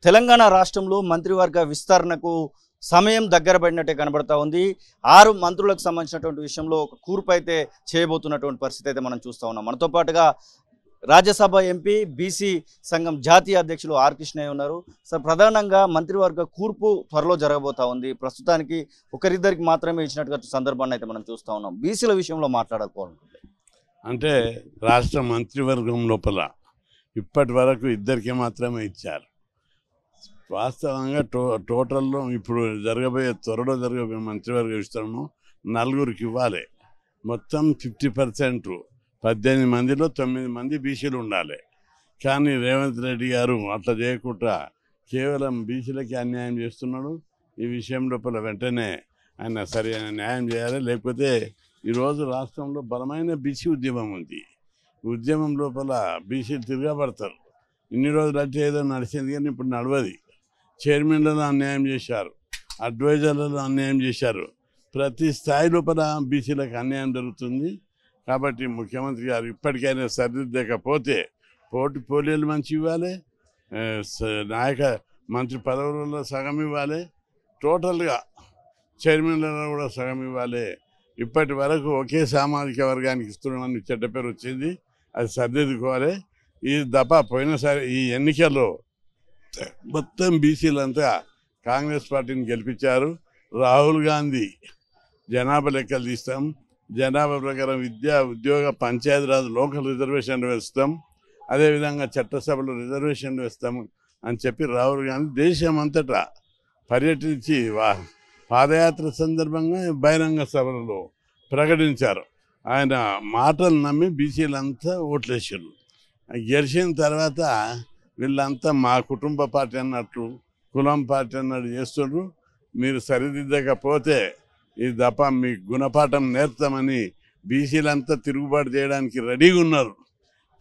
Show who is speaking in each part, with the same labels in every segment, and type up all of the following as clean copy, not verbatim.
Speaker 1: తెలంగాణ రాష్ట్రంలో మంత్రివర్గ విస్తరణకు సమయం దగ్గర పడినట్టే కనబడతా ఉంది. 6 మంత్రులకు సంబంధించినటువంటి విషయంలో ఒక కూర్పు అయితే చేయబోతున్నటువంటి పరిస్థితి అయితే మనం చూస్తూ ఉన్నాం. మనతో పాటుగా రాజ్యసభ ఎంపీ బీసీ సంఘం జాతీయ అధ్యక్షులు ఆర్ కృష్ణయ్య ఉన్నారు. సార్, ప్రధానంగా మంత్రివర్గ కూర్పు త్వరలో జరగబోతా ఉంది. ప్రస్తుతానికి ఒకరిద్దరికి మాత్రమే ఇచ్చినట్టుగా సందర్భాన్ని అయితే మనం చూస్తూ ఉన్నాం. బీసీల విషయంలో మాట్లాడుకోవాలనుకుంటే
Speaker 2: అంటే రాష్ట్ర మంత్రివర్గం లోపల ఇప్పటి వరకు ఇద్దరికి మాత్రమే ఇచ్చారు. వాస్తవంగా టోటల్లో ఇప్పుడు త్వరలో జరగబోయే మంత్రివర్గ విస్తరణను 4గురికి ఇవ్వాలి. మొత్తం 50%, 18 మందిలో 9 మంది బీసీలు ఉండాలి. కానీ రేవంత్ రెడ్డి గారు అట్లా చేయకుండా కేవలం బీసీలకి అన్యాయం చేస్తున్నాడు. ఈ విషయం లోపల వెంటనే ఆయన సరైన న్యాయం చేయాలి. లేకపోతే ఈరోజు రాష్ట్రంలో బలమైన బీసీ ఉద్యమం ఉంది. ఉద్యమం లోపల బీసీలు తిరగబడతారు. ఇన్ని రోజులు అంటే ఏదో నడిచింది, కానీ ఇప్పుడు నడవది. చైర్మన్లలో అన్యాయం చేశారు, అడ్వైజర్లలో అన్యాయం చేశారు. ప్రతి స్థాయి లోపల బీసీలకు అన్యాయం జరుగుతుంది. కాబట్టి ముఖ్యమంత్రి గారు ఇప్పటికైనా సరిదిద్దకపోతే పోర్ట్ఫోలియోలు మంచి ఇవ్వాలి, మంత్రి పదవులలో సగం ఇవ్వాలి, టోటల్గా చైర్మన్లలో కూడా సగం ఇవ్వాలి. ఇప్పటి వరకు ఒకే సామాజిక వర్గానికి ఇస్తున్నామని చెడ్డ పేరు వచ్చింది, అది సరిదిద్దుకోవాలి. ఈ దఫా పోయినసారి ఈ ఎన్నికల్లో మొత్తం బీసీలంతా కాంగ్రెస్ పార్టీని గెలిపించారు. రాహుల్ గాంధీ జనాభా లెక్కలు తీస్తాం, జనాభా ప్రకారం విద్యా ఉద్యోగ పంచాయతీరాజ్ లోకల్ రిజర్వేషన్లు వేస్తాం, అదేవిధంగా చట్టసభలో రిజర్వేషన్లు వేస్తాం అని చెప్పి రాహుల్ గాంధీ దేశం అంతటా పర్యటించి పాదయాత్ర సందర్భంగా బహిరంగ సభలలో ప్రకటించారు. ఆయన మాటలు నమ్మి బీసీలంతా ఓట్లేసారు. గెలిచిన తర్వాత వీళ్ళంతా మా కుటుంబ పార్టీ అన్నట్టు, కులం పార్టీ అన్నట్టు చేస్తుండ్రు. మీరు సరిదిద్దకపోతే ఈ దఫ మీ గుణపాఠం నేర్తామని బీసీలంతా తిరుగుబాటు చేయడానికి రెడీగా ఉన్నారు.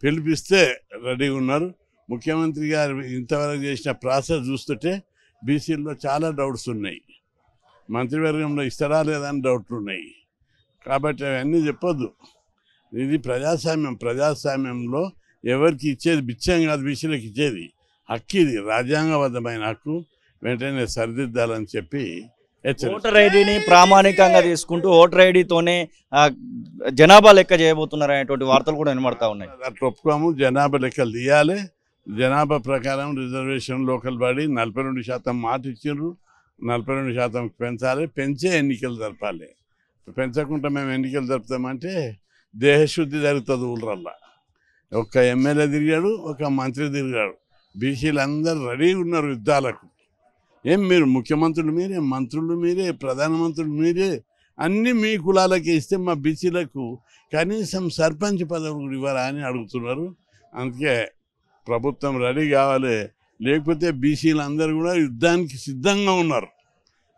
Speaker 2: పిలిపిస్తే రెడీగా ఉన్నారు. ముఖ్యమంత్రి గారు ఇంతవరకు చేసిన ప్రాసెస్ చూస్తుంటే బీసీల్లో చాలా డౌట్స్ ఉన్నాయి. మంత్రివర్గంలో ఇస్తారా లేదని డౌట్లు ఉన్నాయి. కాబట్టి అవన్నీ చెప్పొద్దు. ఇది ప్రజాస్వామ్యంలో ఎవరికి ఇచ్చేది బిచ్చం కాదు, బీసీలకు ఇచ్చేది హక్కు. ఇది రాజ్యాంగబద్ధమైన హక్కు. వెంటనే సరిదిద్దాలని చెప్పి
Speaker 1: ఓటర్ ఐడిని ప్రామాణికంగా తీసుకుంటూ ఓటర్ ఐడితోనే జనాభా లెక్క చేయబోతున్నారు అనేటువంటి వార్తలు కూడా వినబడతా ఉన్నాయి.
Speaker 2: అట్లా ఒప్పుకోము. జనాభా లెక్కలు తీయాలి. జనాభా ప్రకారం రిజర్వేషన్ లోకల్ బాడీ 42% మాట ఇచ్చిండ్రు. 42% పెంచాలి. పెంచే ఎన్నికలు జరపాలి. పెంచకుండా మేము ఎన్నికలు జరుపుతామంటే దేహశుద్ధి జరుగుతుంది. ఊళ్ళల్లా ఒక ఎమ్మెల్యే తిరిగాడు, ఒక మంత్రి తిరిగాడు. బీసీలు అందరూ రెడీ ఉన్నారు యుద్ధాలకు. మీరు ముఖ్యమంత్రులు మీరే, మంత్రులు మీరే, ప్రధానమంత్రులు మీరే, అన్నీ మీ కులాలకే ఇస్తే మా బీసీలకు కనీసం సర్పంచ్ పదవి కూడా ఇవ్వరా అని అడుగుతున్నారు. అందుకే ప్రభుత్వం రెడీ కావాలి. లేకపోతే బీసీలు అందరూ కూడా యుద్ధానికి సిద్ధంగా ఉన్నారు.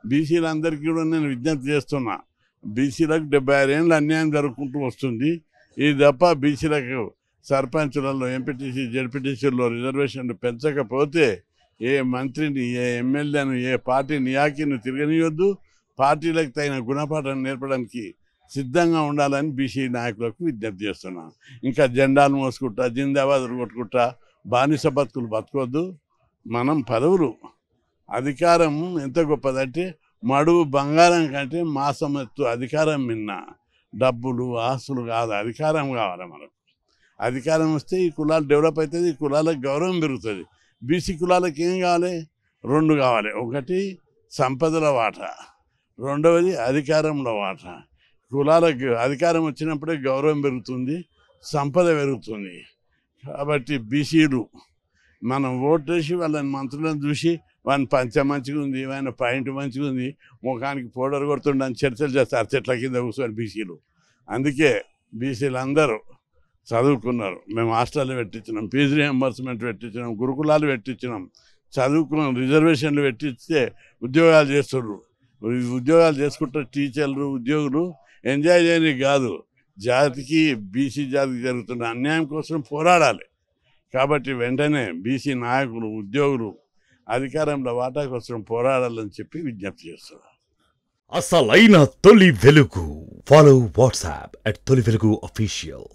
Speaker 2: బీసీలందరికీ కూడా నేను విజ్ఞప్తి చేస్తున్నా. బీసీలకు 76 ఏళ్ళు అన్యాయం జరుగుకుంటూ వస్తుంది. ఈ తప్ప బీసీలకు సర్పంచులలో, ఎంపీటీసీ, జడ్పీటీసీల్లో రిజర్వేషన్లు పెంచకపోతే ఏ మంత్రిని, ఏ ఎమ్మెల్యేను, ఏ పార్టీ నియాకిని తిరగనియొద్దు. పార్టీలకు తగిన గుణపాఠం నేర్పడానికి సిద్ధంగా ఉండాలని బీసీ నాయకులకు విజ్ఞప్తి చేస్తున్నాను. ఇంకా జెండాలు మోసుకుంటా, జిందాబాదులు కొట్టుకుంటా బానిస బతుకులు బతకొద్దు. మనం పదవులు, అధికారం ఎంత గొప్పదంటే మడుగు బంగారం కంటే మాసం ఎత్తు అధికారం మిన్న. డబ్బులు, ఆస్తులు కాదు, అధికారం కావాలి మనకు. అధికారం వస్తే ఈ కులాలు డెవలప్ అవుతుంది, ఈ కులాలకు గౌరవం పెరుగుతుంది. బీసీ కులాలకు ఏం కావాలి? 2 కావాలి. ఒకటి సంపదల వాటా, రెండవది అధికారంలో వాటా. కులాలకు అధికారం వచ్చినప్పుడే గౌరవం పెరుగుతుంది, సంపద పెరుగుతుంది. కాబట్టి బీసీలు మనం ఓటేసి వాళ్ళని మంత్రులను చూసి వాని పంచ మంచిగా ఉంది, వాని పాయింట్ మంచిగా ఉంది, ముఖానికి పౌడర్ కొడుతుండని చర్చలు చేస్తారు చెట్ల కింద కూర్చొని బీసీలు. అందుకే బీసీలు అందరూ చదువుకున్నారు. మేము హాస్టల్లో పెట్టించినాం, ఫీజు రియంబర్స్మెంట్ పెట్టించినాం, గురుకులాలు పెట్టించినాం, చదువుకున్నాం, రిజర్వేషన్లు పెట్టిస్తే ఉద్యోగాలు చేస్తున్నారు. ఉద్యోగాలు చేసుకుంటే టీచర్లు, ఉద్యోగులు ఎంజాయ్ చేయని కాదు, జాతికి, బీసీ జాతికి జరుగుతున్న అన్యాయం కోసం పోరాడాలి. కాబట్టి వెంటనే బీసీ నాయకులు, ఉద్యోగులు అధికారంలో వాటా కోసం పోరాడాలని చెప్పి విజ్ఞప్తి చేస్తున్నారు.
Speaker 3: అసలైన తొలి వెలుగు. ఫాలో వాట్సాప్ @తొలి వెలుగు official.